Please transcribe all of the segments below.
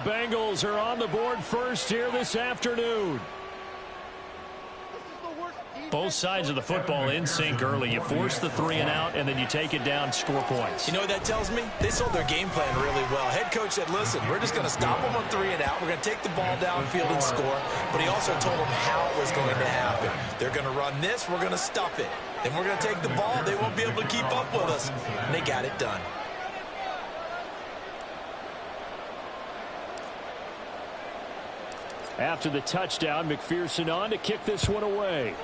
Bengals are on the board first here this afternoon. Both sides of the football in sync early. You force the 3 and out, and then you take it down, score points. You know what that tells me? They sold their game plan really well. Head coach said, listen, we're just going to stop them on 3 and out. We're going to take the ball downfield and score. But he also told them how it was going to happen. They're going to run this. We're going to stuff it. Then we're going to take the ball. They won't be able to keep up with us. And they got it done. After the touchdown, McPherson on to kick this one away.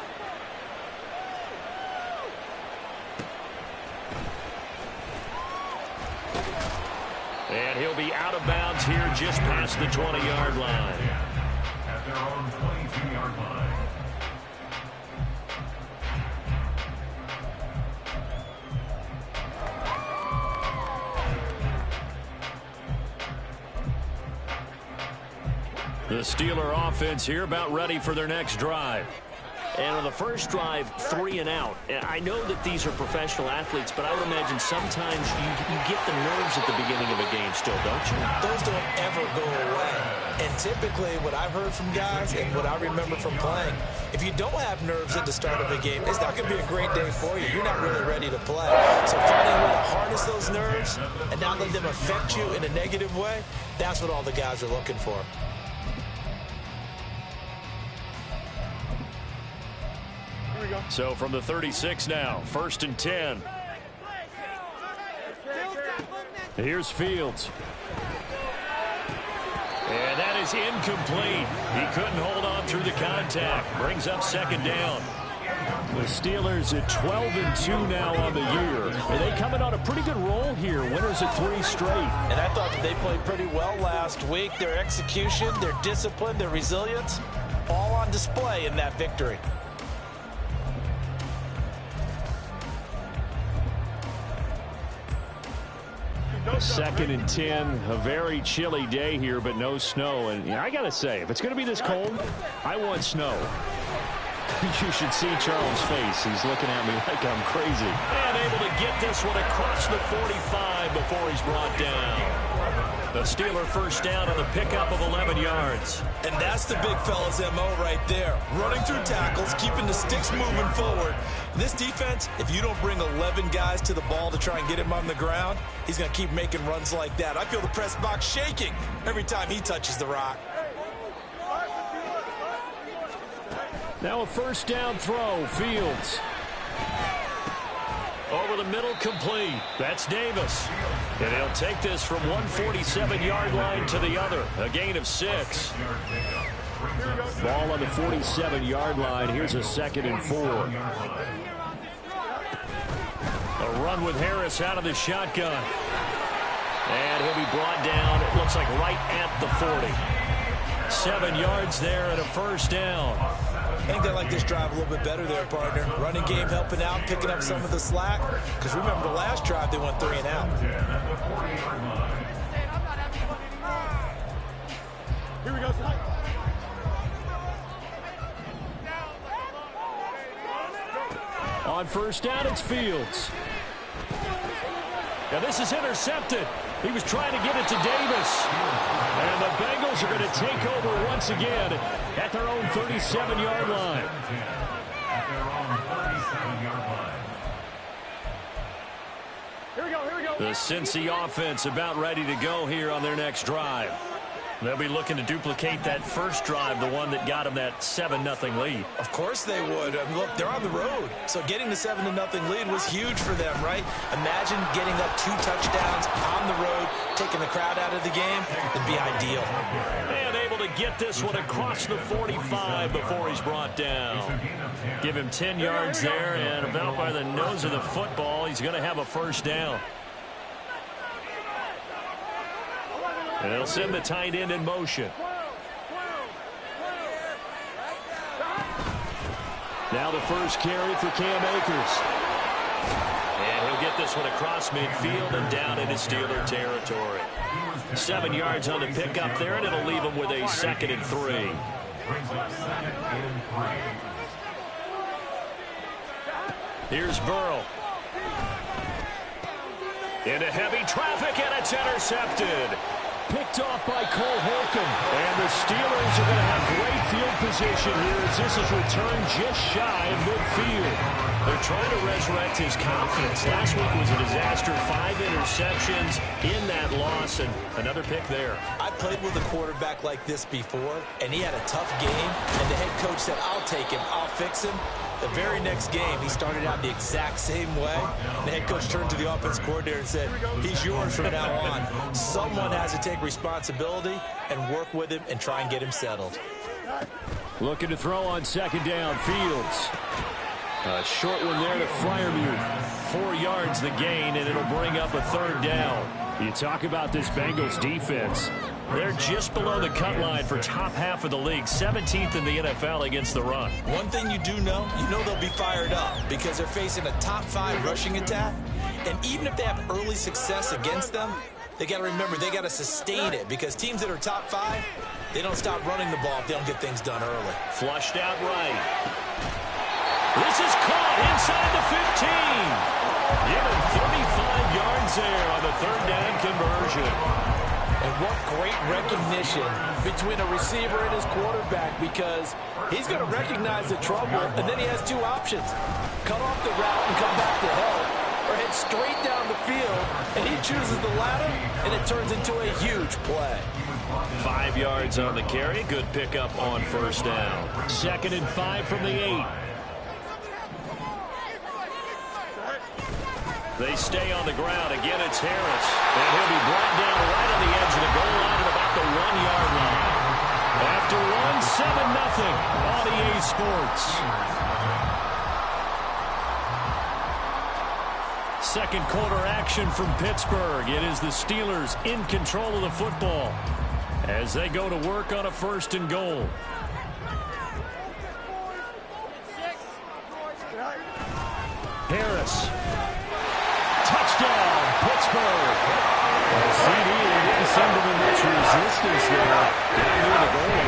And he'll be out of bounds here just past the 20-yard line. At their own 22-yard line. The Steeler offense here about ready for their next drive. And on the first drive, 3 and out. I know that these are professional athletes, but I would imagine sometimes you get the nerves at the beginning of a game still, don't you? Those don't ever go away. And typically what I've heard from guys and what I remember from playing, if you don't have nerves at the start of a game, it's not going to be a great day for you. You're not really ready to play. So finding a way to harness those nerves and not let them affect you in a negative way, that's what all the guys are looking for. So from the 36 now, 1st and 10. Here's Fields. And that is incomplete. He couldn't hold on through the contact. Brings up 2nd down. The Steelers at 12-2 now on the year. And they coming on a pretty good roll here. Winners at 3 straight. And I thought that they played pretty well last week. Their execution, their discipline, their resilience, all on display in that victory. 2nd and 10, a very chilly day here, but no snow. And I got to say, if it's going to be this cold, I want snow. You should see Charles' face. He's looking at me like I'm crazy. And able to get this one across the 45 before he's brought down. The Steeler first down on the pickup of 11 yards. And that's the big fella's MO right there. Running through tackles, keeping the sticks moving forward. This defense, if you don't bring 11 guys to the ball to try and get him on the ground, he's going to keep making runs like that. I feel the press box shaking every time he touches the rock. Now a first down throw, Fields. Over the middle, complete. That's Davis. And he'll take this from 147-yard line to the other. A gain of 6. Ball on the 47-yard line. Here's a 2nd and 4. A run with Harris out of the shotgun. And he'll be brought down, it looks like right at the 40. 7 yards there and a first down. I think they like this drive a little bit better there, partner. Running game helping out, picking up some of the slack. Because remember, the last drive, they went 3 and out. Here we go. On first down, it's Fields. Now this is intercepted. He was trying to get it to Davis. And the Bengals are going to take over once again at their own 37-yard line. At their own 37-yard line. Here we go. The Cincy offense about ready to go here on their next drive. They'll be looking to duplicate that first drive, the one that got them that 7-0 lead. Of course they would. I mean, look, they're on the road. So getting the 7-0 lead was huge for them, right? Imagine getting up 2 touchdowns on the road, taking the crowd out of the game. It'd be ideal. And able to get this one across the 45 before he's brought down. Give him 10 yards there, and about by the nose of the football, he's going to have a first down. And they'll send the tight end in motion. Now the first carry for Cam Akers. And he'll get this one across midfield and down into Steeler territory. 7 yards on the pickup there, and it'll leave him with a 2nd and 3. Here's Burrow. Into heavy traffic, and it's intercepted. Picked off by Cole Holcomb. And the Steelers are going to have great field position here as this is returned just shy of midfield. They're trying to resurrect his confidence. Last week was a disaster. 5 interceptions in that loss, and another pick there. I played with a quarterback like this before, and he had a tough game, and the head coach said, I'll take him, I'll fix him. The very next game, he started out the exact same way. The head coach turned to the offense coordinator and said, he's yours from now on. Someone has to take responsibility and work with him and try and get him settled. Looking to throw on second down. Fields. A short one there to Freiermuth. 4 yards the gain, and it'll bring up a third down. You talk about this Bengals defense. They're just below the cut line for top half of the league, 17th in the NFL against the run. One thing you do know, they'll be fired up because they're facing a top 5 rushing attack. And even if they have early success against them, they got to remember they got to sustain it because teams that are top 5, they don't stop running the ball if they don't get things done early. Flushed out right. This is caught inside the 15. Given 35 yards there on the third down conversion. And what great recognition between a receiver and his quarterback, because he's going to recognize the trouble, and then he has 2 options. Cut off the route and come back to help, or head straight down the field, and he chooses the latter, and it turns into a huge play. 5 yards on the carry. Good pickup on first down. 2nd and 5 from the 8. They stay on the ground. Again, it's Harris. And he'll be brought down right on the edge of the goal line at about the 1-yard line. After one, 7-0 on EA Sports. Second quarter action from Pittsburgh. It is the Steelers in control of the football as they go to work on a 1st and goal. Harris. Touchdown, Pittsburgh. CD didn't seem to be much resistance there. Getting near the goal.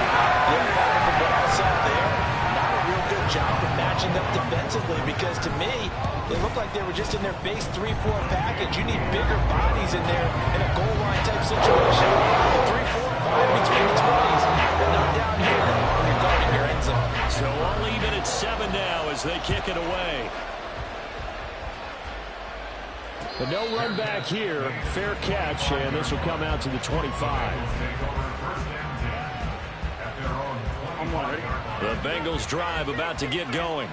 Yeah, from what I saw there, not a real good job of matching up defensively because to me, they looked like they were just in their base 3-4 package. You need bigger bodies in there in a goal line type situation. The 3-4 and 5 between the 20s, but not down here when you're guarding your end zone. So all even at 7 now as they kick it away. But no run back here. Fair catch, and this will come out to the 25. The Bengals drive about to get going.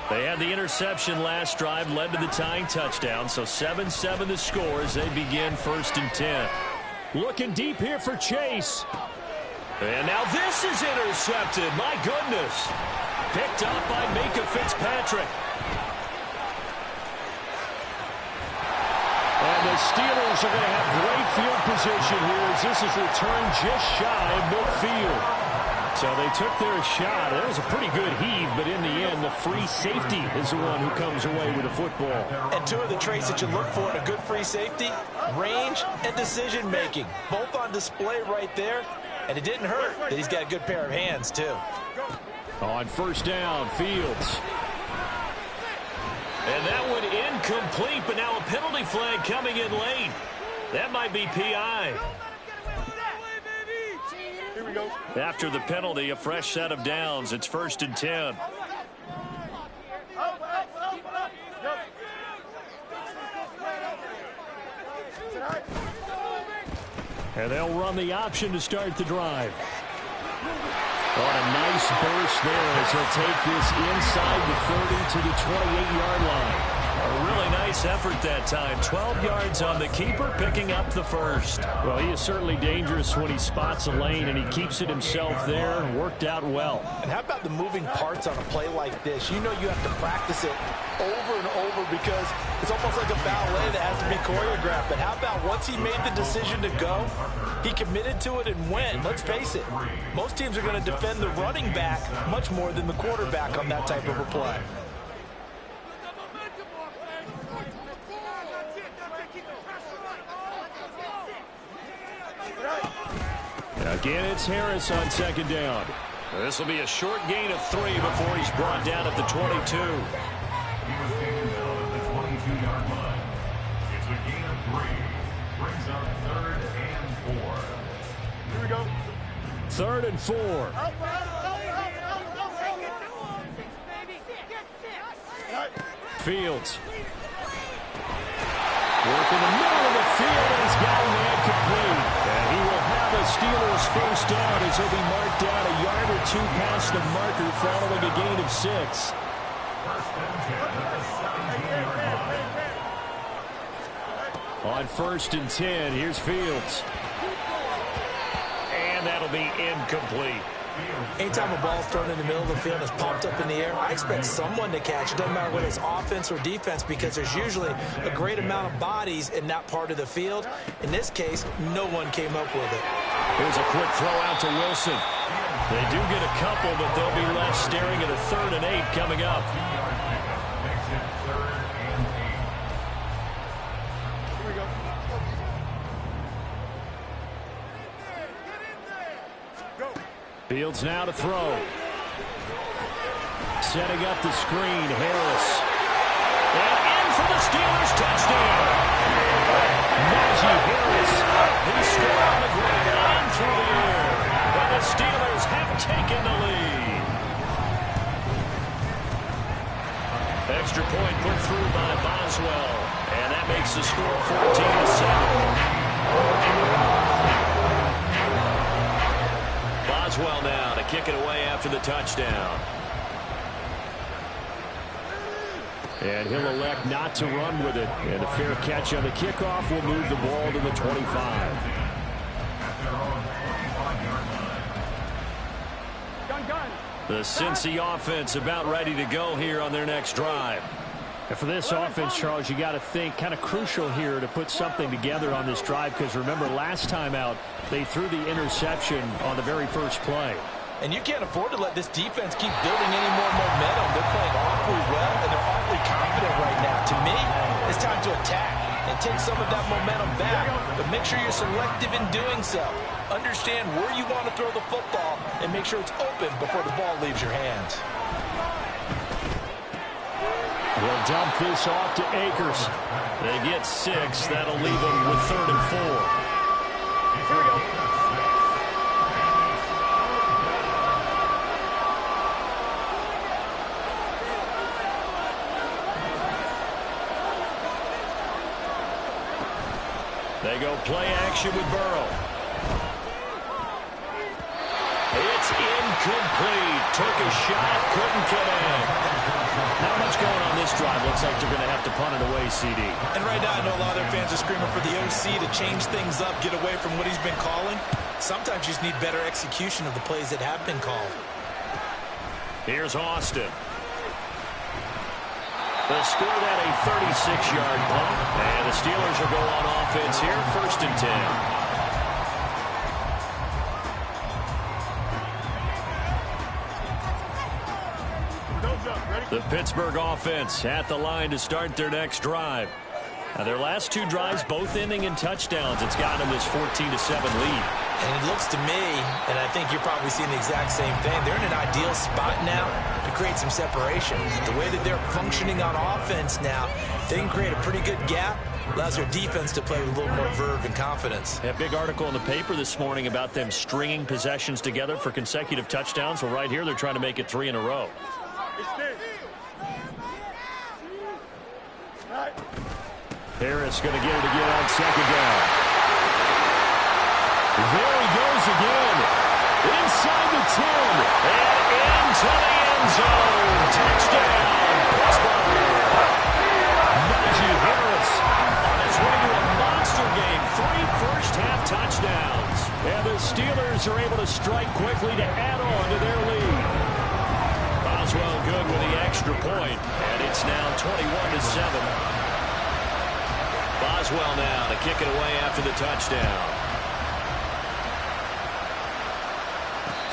They had the interception last drive, led to the tying touchdown, so 7-7 the score as they begin 1st and 10. Looking deep here for Chase. And now this is intercepted. My goodness. Picked up by Micah Fitzpatrick. And the Steelers are going to have great field position here as this is returned just shy of midfield. So they took their shot. That was a pretty good heave, but in the end, the free safety is the one who comes away with the football. And 2 of the traits that you look for in a good free safety, range and decision-making. Both on display right there, and it didn't hurt that he's got a good pair of hands, too. On 1st down, Fields. And that one incomplete, but now a penalty flag coming in late. That might be PI. Here we go. After the penalty, a fresh set of downs. It's 1st and 10. And they'll run the option to start the drive. On a nice burst there as he'll take this inside the 30 to the 28-yard line. A really nice effort that time. 12 yards on the keeper, picking up the first. Well, he is certainly dangerous when he spots a lane, and he keeps it himself there. Worked out well. And how about the moving parts on a play like this? You know you have to practice it over and over because it's almost like a ballet that has to be choreographed. But how about once he made the decision to go, he committed to it and went. Let's face it, most teams are going to defend the running back much more than the quarterback on that type of a play. Again, it's Harris on 2nd down. This will be a short gain of 3 before he's brought down at the 22. He was gained down at the 22-yard line. It's a gain of 3. Brings up 3rd and 4. 3rd and 4. Fields. Work in the middle of the field, and he's got a man complete. And he will have a Steelers first down as he'll be marked down a yard or two past the marker following a gain of 6. On 1st and 10, here's Fields. And that'll be incomplete. Anytime a ball's thrown in the middle of the field and is popped up in the air, I expect someone to catch it. Doesn't matter whether it's offense or defense, because there's usually a great amount of bodies in that part of the field. In this case, no one came up with it. Here's a quick throw out to Wilson. They do get a couple, but they'll be left staring at a 3rd and 8 coming up. Fields now to throw. Setting up the screen, Harris. And in for the Steelers touchdown. Najee Harris. He's still on the ground and through the air. And the Steelers have taken the lead. Extra point put through by Boswell. And that makes the score 14-7. Boswell now to kick it away after the touchdown. And he'll elect not to run with it. And a fair catch on the kickoff will move the ball to the 25. The Cincy offense about ready to go here on their next drive. And for this offense, Charles, you got to think kind of crucial here to put something together on this drive, because remember last time out they threw the interception on the very first play. And you can't afford to let this defense keep building any more momentum. They're playing awfully well, and they're awfully confident right now. To me, it's time to attack and take some of that momentum back. But make sure you're selective in doing so. Understand where you want to throw the football and make sure it's open before the ball leaves your hands. They'll dump this off to Akers. They get 6. That'll leave them with 3rd and 4. Here we go. They go play action with Burrow. It's incomplete. Took a shot, couldn't connect. Not much going on this drive. Looks like they're going to have to punt it away, CD. And right now, I know a lot of their fans are screaming for the OC to change things up, get away from what he's been calling. Sometimes you just need better execution of the plays that have been called. Here's Austin. They'll score that a 36-yard punt. And the Steelers will go on offense here, 1st and 10. The Pittsburgh offense at the line to start their next drive. Now, their last 2 drives, both ending in touchdowns. It's gotten them this 14-7 lead. And it looks to me, and I think you're probably seeing the exact same thing, they're in an ideal spot now to create some separation. The way that they're functioning on offense now, they can create a pretty good gap. Allows their defense to play with a little more verve and confidence. A big article in the paper this morning about them stringing possessions together for consecutive touchdowns. Well, right here, they're trying to make it 3 in a row. Harris going to get it again on 2nd down. There he goes again. Inside the 10. And into the end zone. Touchdown, Pittsburgh. Najee Harris On his way to a monster game. 3 first-half touchdowns. And the Steelers are able to strike quickly to add on to their lead. Boswell good with the extra point. And it's now 21-7. Boswell now to kick it away after the touchdown.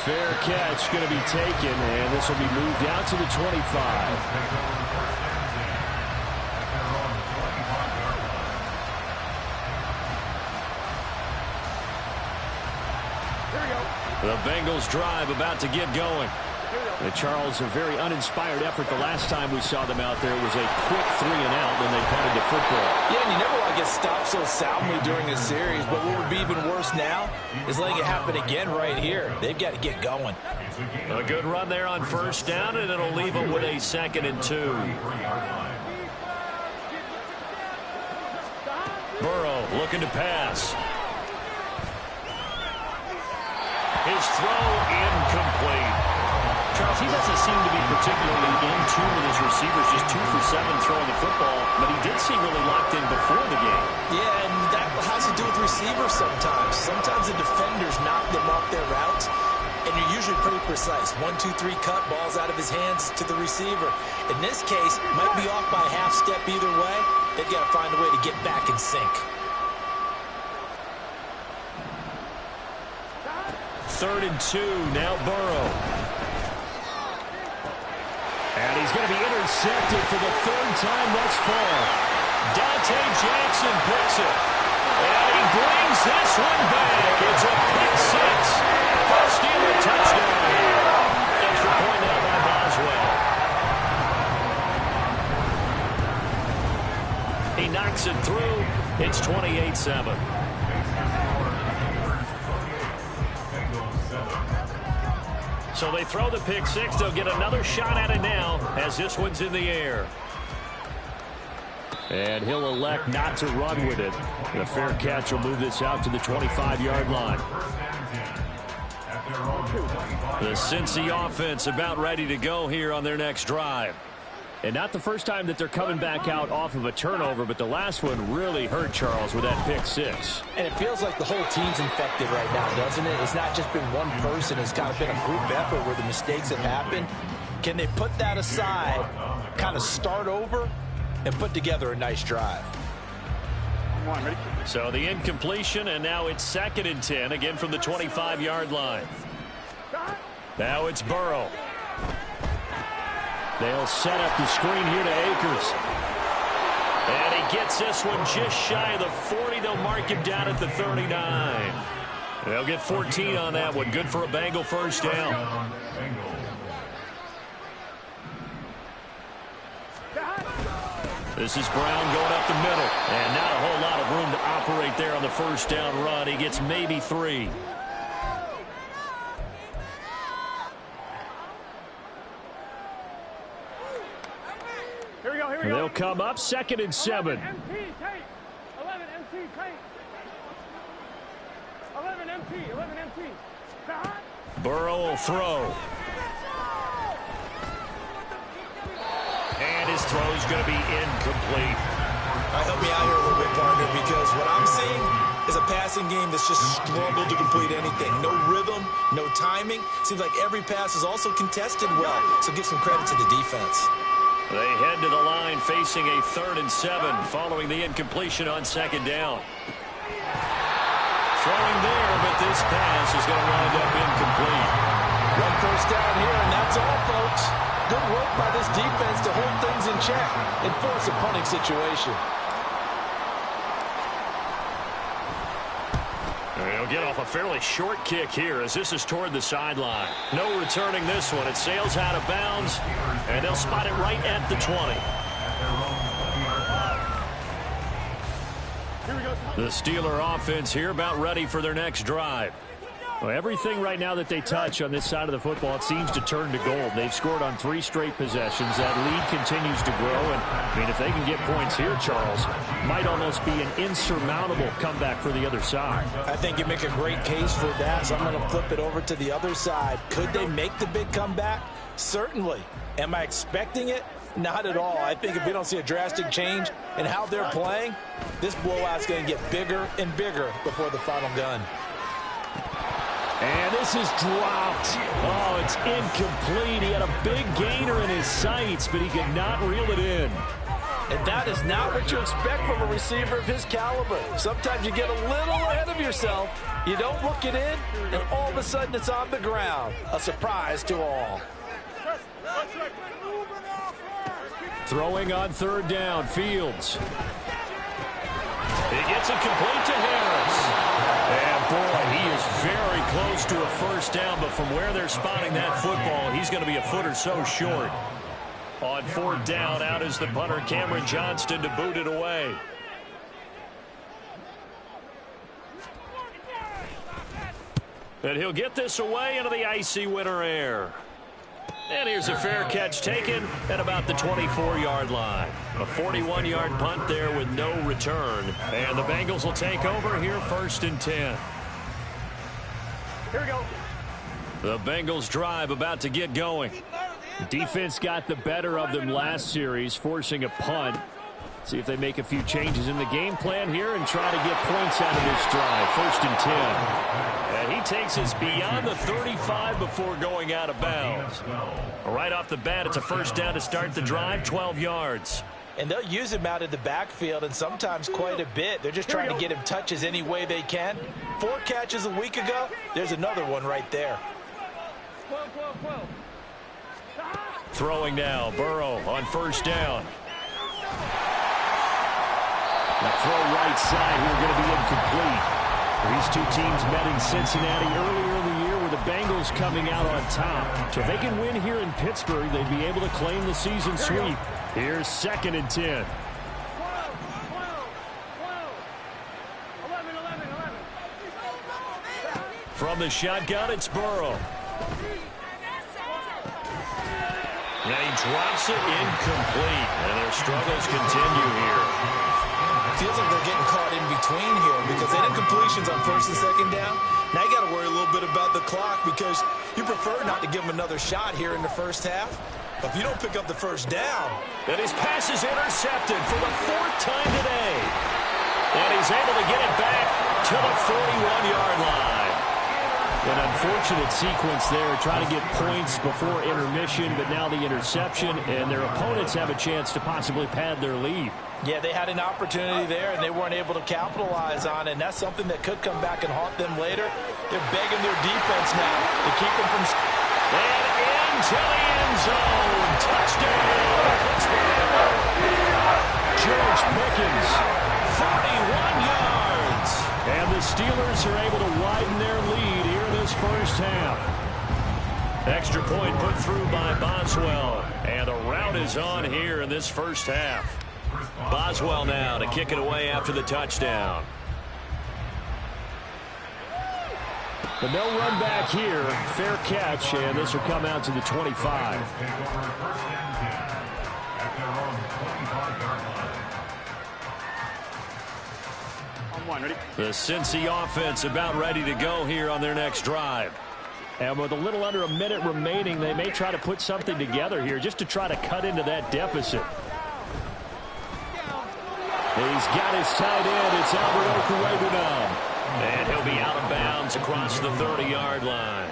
Fair catch going to be taken, and this will be moved out to the 25. The Bengals drive about to get going. And Charles, a very uninspired effort the last time we saw them out there. It was a quick 3-and-out when they punted the football. Yeah, and you never want to get stopped so soundly during a series, but what would be even worse now is letting it happen again right here. They've got to get going. A good run there on first down, and it'll leave them with a 2nd and 2. Burrow looking to pass. His throw incomplete. Charles, he doesn't seem to be particularly in tune with his receivers, just 2 for 7 throwing the football, but he did seem really locked in before the game. Yeah, and that has to do with receivers sometimes. Sometimes the defenders knock them off their routes, and you're usually pretty precise. 1, 2, 3 cut, balls out of his hands to the receiver. In this case, might be off by a half step either way. They've got to find a way to get back in sync. 3rd and 2, now Burrow. And he's going to be intercepted for the 3rd time thus far. Dante Jackson picks it. And he brings this one back. It's a pick 6. First Steeler touchdown here. Extra point now by Boswell. He knocks it through. It's 28-7. So they throw the pick 6. They'll get another shot at it now as this one's in the air. And he'll elect not to run with it. The fair catch will move this out to the 25-yard line. The Cincy offense about ready to go here on their next drive. And not the first time that they're coming back out off of a turnover, but the last one really hurt Charles with that pick 6. And it feels like the whole team's infected right now, doesn't it? It's not just been one person. It's kind of been a group effort where the mistakes have happened. Can they put that aside, kind of start over, and put together a nice drive? So the incompletion, and now it's 2nd and 10, again from the 25-yard line. Now it's Burrow. They'll set up the screen here to Akers. And he gets this one just shy of the 40. They'll mark him down at the 39. They'll get 14 on that one. Good for a Bengal first down. This is Brown going up the middle. And not a whole lot of room to operate there on the first down run. He gets maybe 3. They'll come up 2nd and 7. 11 MT, 11 MT. Burrow will throw. And his throw's going to be incomplete. Help me out here a little bit, partner, because what I'm seeing is a passing game that's just struggled to complete anything. No rhythm, no timing. Seems like every pass is also contested well, so give some credit to the defense. They head to the line facing a 3rd and 7 following the incompletion on 2nd down. Throwing there, but this pass is going to wind up incomplete. One first down here, and that's all, folks. Good work by this defense to hold things in check and force a punting situation. They'll get off a fairly short kick here as this is toward the sideline. No returning this one. It sails out of bounds, and they'll spot it right at the 20. The Steeler offense here about ready for their next drive. Well, everything right now that they touch on this side of the football, it seems to turn to gold. They've scored on 3 straight possessions. That lead continues to grow. And, I mean, if they can get points here, Charles, might almost be an insurmountable comeback for the other side. I think you make a great case for that, so I'm going to flip it over to the other side. Could they make the big comeback? Certainly. Am I expecting it? Not at all. I think if we don't see a drastic change in how they're playing, this blowout's going to get bigger and bigger before the final gun. And this is dropped. Oh, it's incomplete. He had a big gainer in his sights, but he could not reel it in. And that is not what you expect from a receiver of his caliber. Sometimes you get a little ahead of yourself. You don't look it in, and all of a sudden it's on the ground. A surprise to all. Throwing on 3rd down, Fields. He gets it complete to Harris. And boy, he is very close to a first down, but from where they're spotting that football, he's going to be a foot or so short. On fourth down, out is the punter, Cameron Johnston, to boot it away. And he'll get this away into the icy winter air. And here's a fair catch taken at about the 24-yard line. A 41-yard punt there with no return. And the Bengals will take over here, 1st and 10. Here we go. The Bengals drive about to get going. Defense got the better of them last series, forcing a punt. See if they make a few changes in the game plan here and try to get points out of this drive. 1st and 10. And he takes us beyond the 35 before going out of bounds. Right off the bat, it's a first down to start the drive, 12 yards. And they'll use him out of the backfield, and sometimes quite a bit. They're just trying to get him touches any way they can. 4 catches a week ago. There's another one right there. 12. Throwing now, Burrow on first down. The throw right side here going to be incomplete. These two teams met in Cincinnati earlier in the year with the Bengals coming out on top. So if they can win here in Pittsburgh, they'd be able to claim the season sweep. Here's 2nd and 10. 11. From the shotgun, it's Burrow. And he drops it incomplete. And their struggles continue here. Feels like they're getting caught in between here because they did completions on 1st and 2nd down. Now you got to worry a little bit about the clock because you prefer not to give them another shot here in the first half. But if you don't pick up the first down. And his pass is intercepted for the 4th time today. And he's able to get it back to the 41-yard line. An unfortunate sequence there, trying to get points before intermission, but now the interception, and their opponents have a chance to possibly pad their lead. Yeah, they had an opportunity there, and they weren't able to capitalize on it, and that's something that could come back and haunt them later. They're begging their defense now to keep them from... And into the end zone. Touchdown, Pittsburgh. George Pickens. 41 yards. And the Steelers are able to widen their lead here in this first half. Extra point put through by Boswell. And the route is on here in this first half. Boswell now to kick it away after the touchdown. But no run back here. Fair catch, and this will come out to the 25. The Cincy offense about ready to go here on their next drive. And with a little under a minute remaining, they may try to put something together here just to try to cut into that deficit. He's got his tight end. It's Albert Okwuegbunam. And he'll be out of bounds across the 30-yard line.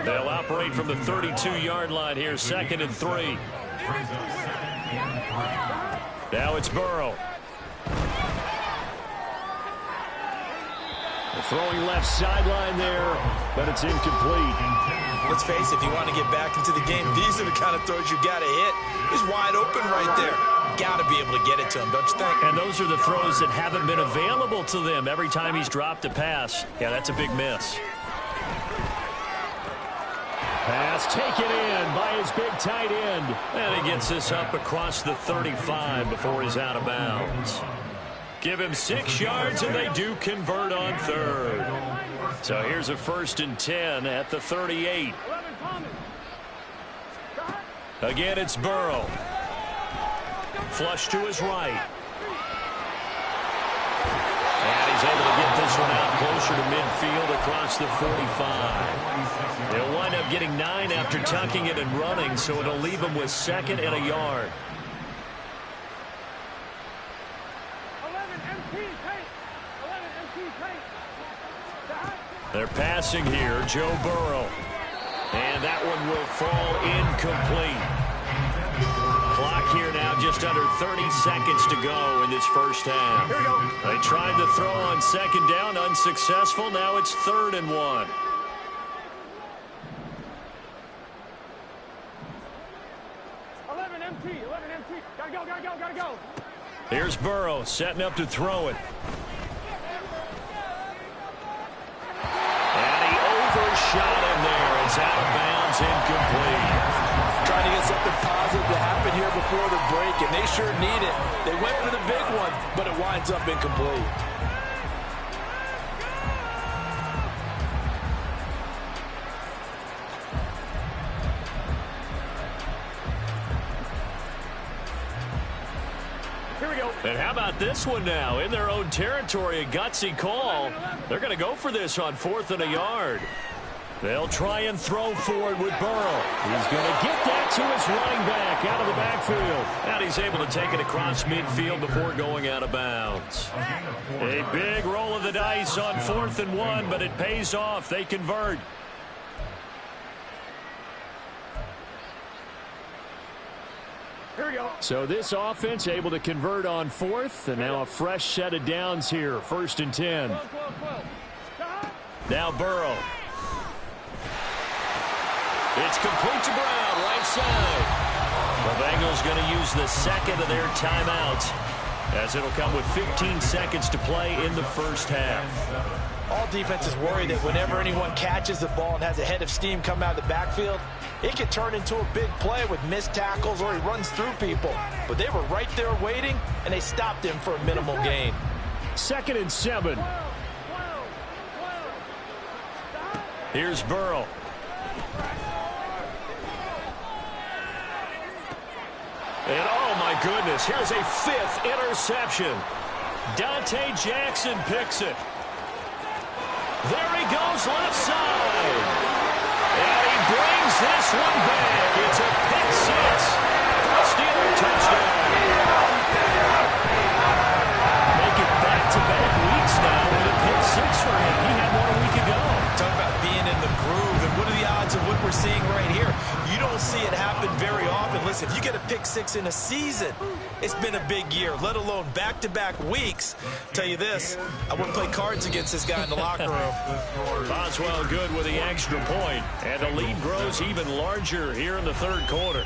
They'll operate from the 32-yard line here, 2nd and 3. Now it's Burrow. Throwing left sideline there, but it's incomplete. Let's face it, if you want to get back into the game, these are the kind of throws you got to hit. He's wide open right there. Got to be able to get it to him, don't you think? And those are the throws that haven't been available to them every time he's dropped a pass. Yeah, that's a big miss. Pass taken in by his big tight end. And he gets this up across the 35 before he's out of bounds. Give him 6 yards, and they do convert on 3rd. So here's a 1st and 10 at the 38. Again, it's Burrow. Flush to his right. And he's able to get this one out closer to midfield across the 45. They'll wind up getting 9 after tucking it and running, so it'll leave them with 2nd and a yard. They're passing here, Joe Burrow. And that one will fall incomplete. Clock here now just under 30 seconds to go in this first half. They tried to throw on 2nd down, unsuccessful. Now it's 3rd and 1. Gotta go. Here's Burrow setting up to throw it. is incomplete. Trying to get something positive to happen here before the break, and they sure need it. They went for the big one, but it winds up incomplete. And how about this one now? In their own territory, a gutsy call. They're going to go for this on 4th and a yard. They'll try and throw forward with Burrow. He's going to get that to his running back out of the backfield. And he's able to take it across midfield before going out of bounds. A big roll of the dice on 4th and 1, but it pays off. They convert. So this offense able to convert on 4th, and now a fresh set of downs here. 1st and 10. Now Burrow. It's complete to Brown, right side. The Bengals going to use the second of their timeouts, as it'll come with 15 seconds to play in the first half. All defenses worry that whenever anyone catches the ball and has a head of steam come out of the backfield, it could turn into a big play with missed tackles or he runs through people. But they were right there waiting, and they stopped him for a minimal gain. 2nd and 7. Here's Burrow. And oh my goodness, here's a 5th interception. Dante Jackson picks it. There he goes left side. And he brings this one back. It's a pick 6. Steeler touchdown. Make it back-to-back weeks now with a pick 6 for him. He had one a week ago. Talk about being in the groove, and what are the odds of what we're seeing right here? You don't see it happen very often. Listen, if you get a pick 6 in a season, it's been a big year, let alone back-to-back weeks. Tell you this, I wouldn't play cards against this guy in the locker room. Boswell good with the extra point, and the lead grows even larger here in the third quarter.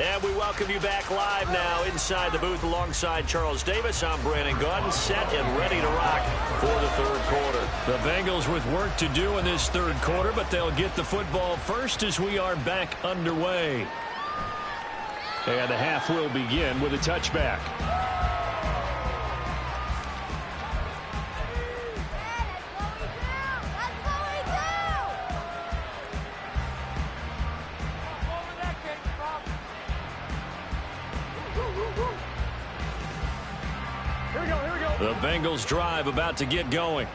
And we welcome you back live now inside the booth alongside Charles Davis. I'm Brandon Gaudin, set and ready to rock for the third quarter. The Bengals with work to do in this third quarter, but they'll get the football first as we are back underway. And the half will begin with a touchback. The Bengals drive about to get going.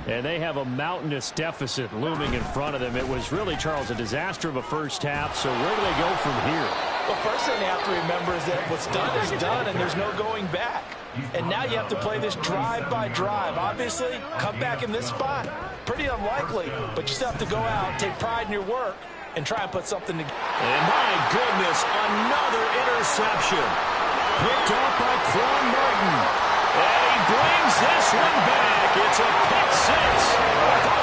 And they have a mountainous deficit looming in front of them. It was really, Charles, a disaster of a first half. So where do they go from here? Well, first thing they have to remember is that what's done is done, and there's no going back. And now you have to play this drive by drive. Obviously, come back in this spot, pretty unlikely. But you still have to go out, take pride in your work, and try and put something together. And my goodness, another interception. Picked off by Quan Martin. And he brings this one back. It's a pick 6.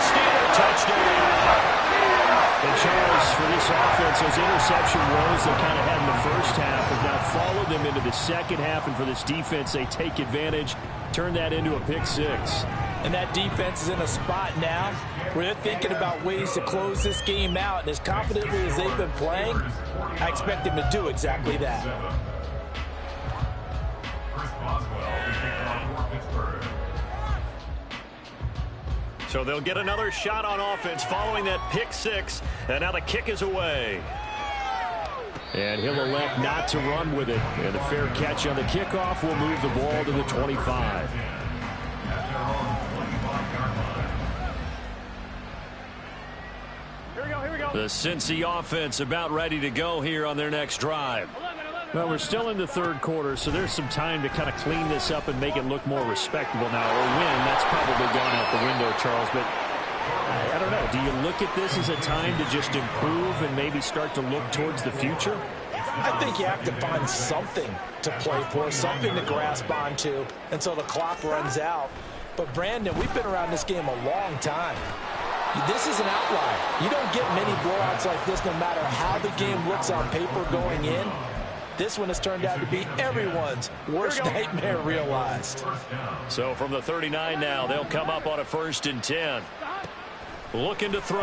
Steeler touchdown. And Charles, for this offense, those interception woes they kind of had in the first half have now followed them into the second half. And for this defense, they take advantage, turn that into a pick 6. And that defense is in a spot now where they're thinking about ways to close this game out. And as confidently as they've been playing, I expect them to do exactly that. So they'll get another shot on offense following that pick 6. And now the kick is away. And he'll elect not to run with it. And a fair catch on the kickoff will move the ball to the 25. Here we go. The Cincy offense about ready to go here on their next drive. Well, we're still in the third quarter, so there's some time to kind of clean this up and make it look more respectable now. Or win, that's probably gone out the window, Charles. But I don't know. Do you look at this as a time to just improve and maybe start to look towards the future? I think you have to find something to play for, something to grasp onto until the clock runs out. But, Brandon, we've been around this game a long time. This is an outlier. You don't get many blowouts like this no matter how the game looks on paper going in. This one has turned out to be everyone's worst nightmare realized. So from the 39 now, they'll come up on a 1st and 10. Looking to throw.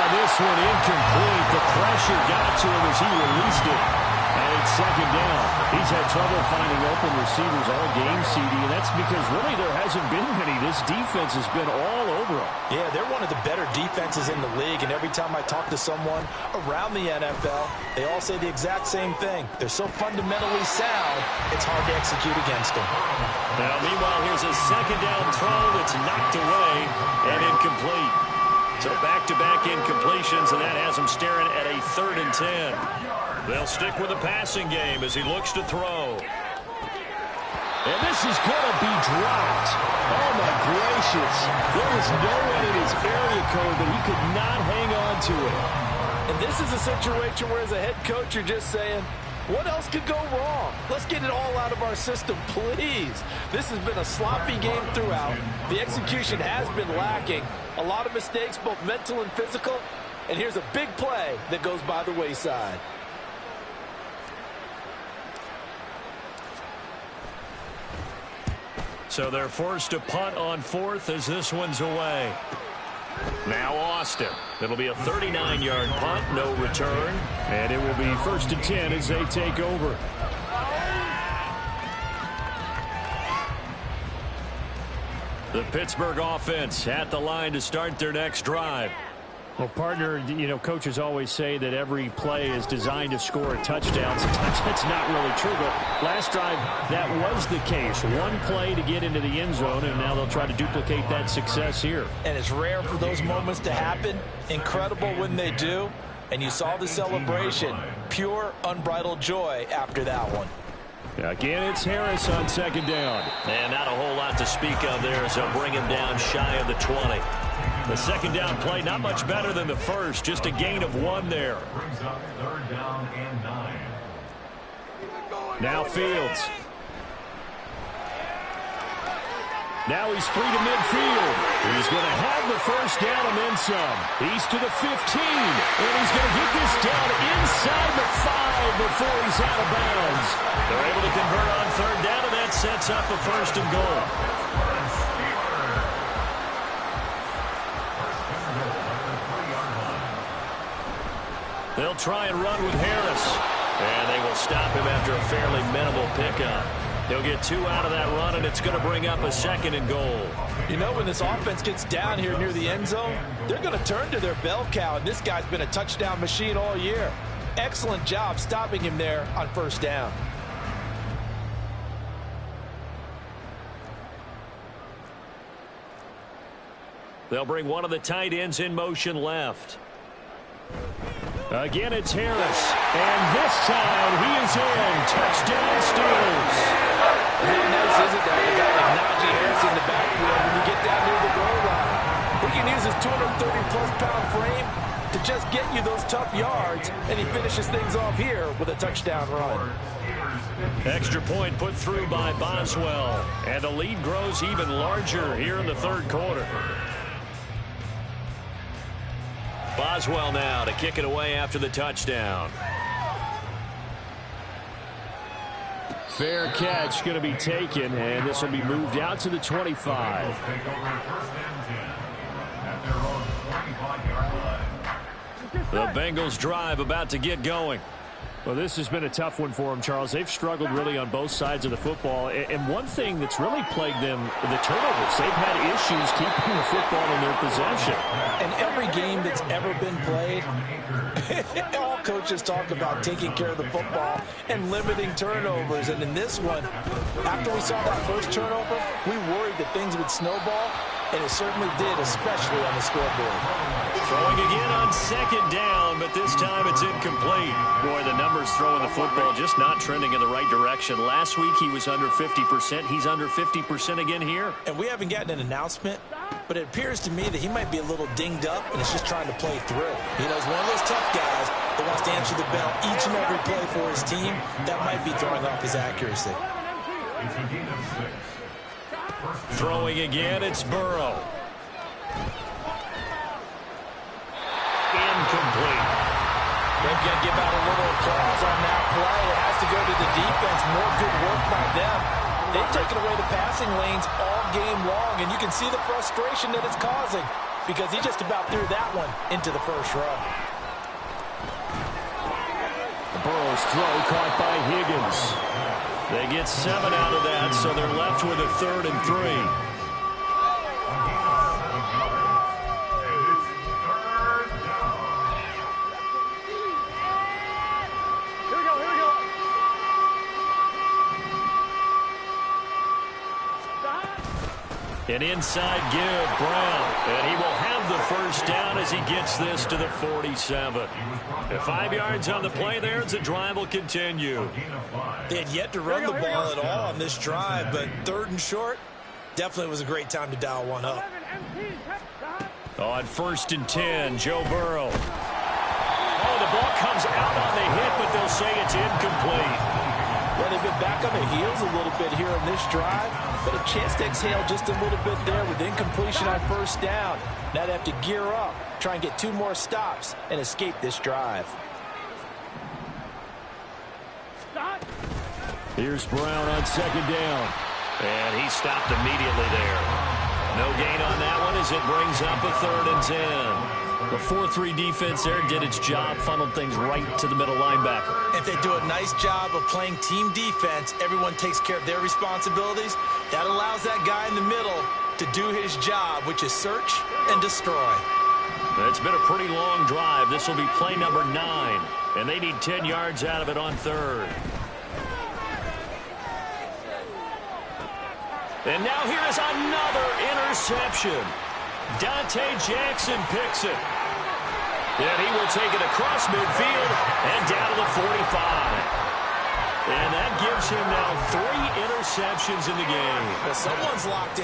This one incomplete. The pressure got to him as he released it. And it's 2nd down. He's had trouble finding open receivers all game, CD, and that's because really there hasn't been many. This defense has been all over him. Yeah, they're one of the better defenses in the league, and every time I talk to someone around the NFL, they all say the exact same thing. They're so fundamentally sound, it's hard to execute against them. Now, meanwhile, here's a 2nd down throw that's knocked away and incomplete. So back-to-back incompletions, and that has him staring at a 3rd and 10. They'll stick with the passing game as he looks to throw. And this is going to be dropped. Oh, my gracious. There was no one in his area code, but he could not hang on to it. And this is a situation where, as a head coach, you're just saying, what else could go wrong? Let's get it all out of our system, please. This has been a sloppy game throughout. The execution has been lacking. A lot of mistakes, both mental and physical. And here's a big play that goes by the wayside. So they're forced to punt on 4th as this one's away. Now Austin. It'll be a 39-yard punt, no return. And it will be 1st and 10 as they take over. The Pittsburgh offense at the line to start their next drive. Well, partner, you know, coaches always say that every play is designed to score a touchdown. Sometimes that's not really true, but last drive, that was the case. One play to get into the end zone, and now they'll try to duplicate that success here. And it's rare for those moments to happen. Incredible when they do. And you saw the celebration. Pure, unbridled joy after that one. Again, it's Harris on 2nd down. And not a whole lot to speak of there, so bring him down shy of the 20. The 2nd down play, not much better than the first, just a gain of 1 there. Brings up 3rd down and 9. Now Fields. Now he's free to midfield. He's going to have the 1st down and then some. He's to the 15, and he's going to get this down inside the 5 before he's out of bounds. They're able to convert on 3rd down, and that sets up a 1st and goal. They'll try and run with Harris. And they will stop him after a fairly minimal pickup. He'll get 2 out of that run, and it's going to bring up a 2nd and goal. You know, when this offense gets down here near the end zone, they're going to turn to their bell cow, and this guy's been a touchdown machine all year. Excellent job stopping him there on 1st down. They'll bring one of the tight ends in motion left. Again, it's Harris. And this time, he is in. Touchdown, Steelers. How nice is it that we got like Najee Harris in the backfield when you get down near the goal line? He can use his 230-plus pound frame to just get you those tough yards, and he finishes things off here with a touchdown run. Extra point put through by Boswell. And the lead grows even larger here in the 3rd quarter. Boswell now to kick it away after the touchdown. Fair catch going to be taken, and this will be moved out to the 25. Take over 1st and 10 at their own 25-yard line. The Bengals drive about to get going. Well, this has been a tough one for them, Charles. They've struggled really on both sides of the football. And one thing that's really plagued them, the turnovers. They've had issues keeping the football in their possession. And every game that's ever been played, all coaches talk about taking care of the football and limiting turnovers. And in this one, after we saw that first turnover, we worried that things would snowball. And it certainly did, especially on the scoreboard. Throwing again on 2nd down, but this time it's incomplete. Boy, the numbers throwing the football just not trending in the right direction. Last week he was under 50%. He's under 50% again here. And we haven't gotten an announcement, but it appears to me that he might be a little dinged up and is just trying to play through. You know, he's one of those tough guys that wants to answer the bell each and every play for his team. That might be throwing off his accuracy. It's a gain of 6. Throwing again, it's Burrow. Incomplete. They've got to give out a little applause on that play. It has to go to the defense. More good work by them. They've taken away the passing lanes all game long, and you can see the frustration that it's causing because he just about threw that one into the first row. Burrow's throw caught by Higgins. They get 7 out of that, so they're left with a 3rd and 3. An inside give, Brown, and he will have the first down as he gets this to the 47. 5 yards on the play there as the drive will continue. They had yet to run the ball at all on this drive, but 3rd and short, definitely was a great time to dial one up. On 1st and 10, Joe Burrow. Oh, the ball comes out on the hit, but they'll say it's incomplete. Well, they've been back on their heels a little bit here in this drive, but a chance to exhale just a little bit there with incompletion on 1st down. Now they have to gear up, try and get 2 more stops, and escape this drive. Here's Brown on 2nd down. And he stopped immediately there. No gain on that one as it brings up a 3rd and 10. The 4-3 defense there did its job, funneled things right to the middle linebacker. If they do a nice job of playing team defense, everyone takes care of their responsibilities. That allows that guy in the middle to do his job, which is search and destroy. It's been a pretty long drive. This will be play number 9, and they need 10 yards out of it on 3rd. And now here is another interception. Dante Jackson picks it. And he will take it across midfield and down to the 45. And that gives him now 3 interceptions in the game. Well, someone's locked in.